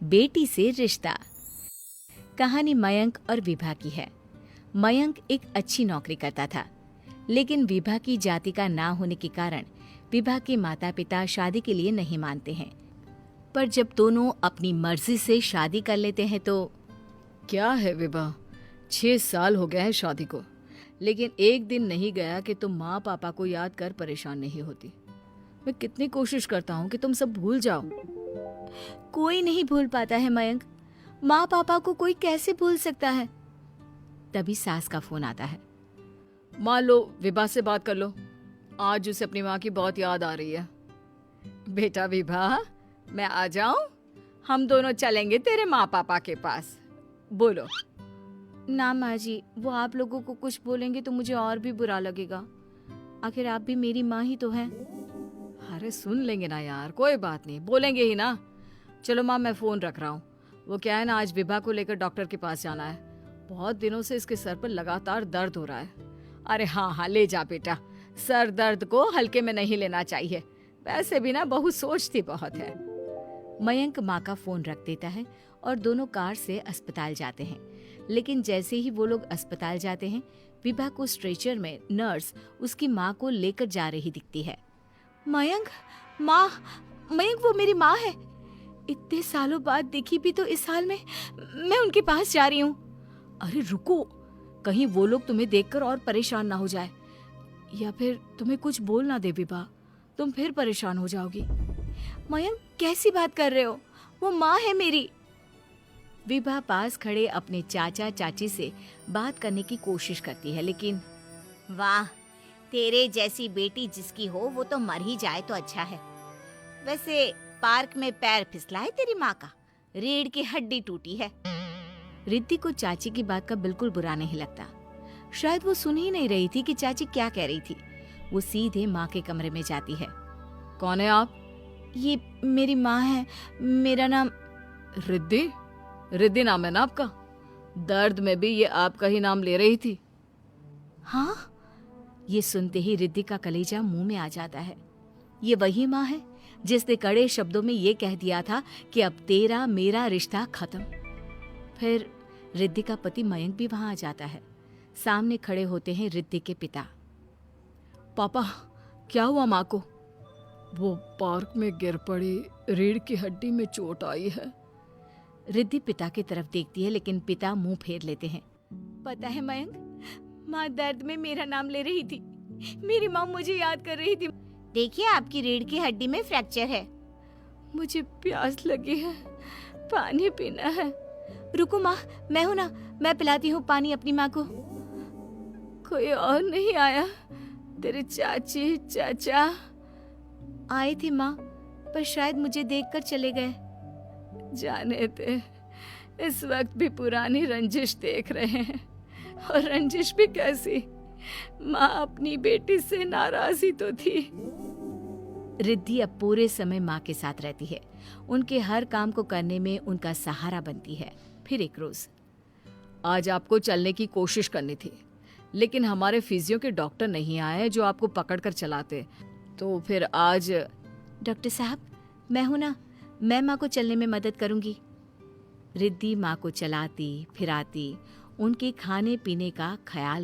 बेटी से रिश्ता। कहानी मयंक और विभा की है। मयंक एक अच्छी नौकरी करता था, लेकिन विभा की जाति का ना होने के कारण विभा के माता पिता शादी के लिए नहीं मानते हैं। पर जब दोनों अपनी मर्जी से शादी कर लेते हैं तो क्या है विभा, 6 साल हो गए हैं शादी को, लेकिन एक दिन नहीं गया कि तुम माँ पापा को याद कर परेशान नहीं होती। मैं कितनी कोशिश करता हूँ कि तुम सब भूल जाओ। कोई नहीं भूल पाता है मयंक। माँ पापा को कोई कैसे भूल सकता है। तभी सास का फोन आता है। मान लो विभा से बात कर लो, आज उसे अपनी माँ की बहुत याद आ रही है। बेटा विभा, मैं आ जाऊं? हम दोनों चलेंगे तेरे माँ पापा के पास। बोलो। ना माँ जी, वो आप लोगों को कुछ बोलेंगे तो मुझे और भी बुरा लगेगा। आखिर आप भी मेरी माँ ही तो हैं। अरे सुन लेंगे ना यार, कोई बात नहीं, बोलेंगे ही ना। चलो माँ, मैं फोन रख रहा हूँ। वो क्या है ना, आज विभा को लेकर डॉक्टर के पास जाना है। बहुत दिनों से इसके सर पर लगातार दर्द हो रहा है। अरे हाँ हाँ, ले जा बेटा, सर दर्द को हल्के में नहीं लेना चाहिए। वैसे भी ना बहू सोचती बहुत है। मयंक माँ का फोन रख देता है और दोनों कार से अस्पताल जाते हैं। लेकिन जैसे ही वो लोग अस्पताल जाते हैं, विभा को स्ट्रेचर में नर्स उसकी माँ को लेकर जा रही दिखती है। मयंक, माँ, मयंक वो मेरी माँ है। इतने सालों बाद दिखी भी तो इस हाल में मैं उनके पास जा रही हूँ। अरे रुको, कहीं वो लोग तुम्हें देखकर और परेशान ना हो जाए, या फिर तुम्हें कुछ बोल ना दे विभा, तुम फिर परेशान हो जाओगी। मयंक, कैसी बात कर रहे हो? वो माँ है मेरी। विभा पास खड़े अपने चाचा चाची से बात करने की कोशिश करती है, लेकिन वाह, तेरे जैसी बेटी जिसकी हो वो तो मर ही जाए तो अच्छा है। वैसे पार्क में पैर फिसला है तेरी माँ का, रीढ़ की हड्डी टूटी है। रिद्धि को चाची की बात का बिल्कुल बुरा नहीं लगता। शायद वो सुन ही नहीं रही थी कि चाची क्या कह रही थी। वो सीधे माँ के कमरे में जाती है। कौन है आप? ये मेरी माँ है, मेरा नाम रिद्धि। रिद्धि नाम है ना आपका? दर्द में भी ये आपका ही नाम ले रही थी। हाँ, ये सुनते ही रिद्धि का कलेजा मुंह में आ जाता है। ये वही माँ है जिसने कड़े शब्दों में ये कह दिया था कि अब तेरा मेरा रिश्ता खत्म। फिर रिद्धि का पति मयंक भी वहां आ जाता है। सामने खड़े होते हैं रिद्धि के पिता। पापा, क्या हुआ माँ को? वो पार्क में गिर पड़ी, रीढ़ की हड्डी में चोट आई है। रिद्धि पिता की तरफ देखती है, लेकिन पिता मुंह फेर लेते हैं। पता है मयंक, माँ दर्द में मेरा नाम ले रही थी। मेरी माँ मुझे याद कर रही थी। देखिए, आपकी रीढ़ की हड्डी में फ्रैक्चर है। मुझे प्यास लगी है, पानी पीना है। रुको माँ, मैं हूं ना, मैं पिलाती हूँ पानी अपनी माँ को। कोई और नहीं आया? तेरे चाची चाचा आए थे माँ, पर शायद मुझे देखकर चले गए। जाने दे, इस वक्त भी पुरानी रंजिश देख रहे हैं। और रंजिश भी कैसी, माँ अपनी बेटी से नाराज ही तो थी। रिद्धि अब पूरे समय माँ के साथ रहती है। उनके हर काम को करने में उनका सहारा बनती है। फिर एक रोज, आज आपको चलने की कोशिश करनी थी, लेकिन हमारे फिजियो के डॉक्टर नहीं आए जो आपको पकड़ कर चलाते, तो फिर आज। डॉक्टर साहब, मैं हूं ना, मैं माँ को चलने में मदद करूंगी। रिद्धि माँ को चलाती फिराती, उनके खाने पीने का ख्याल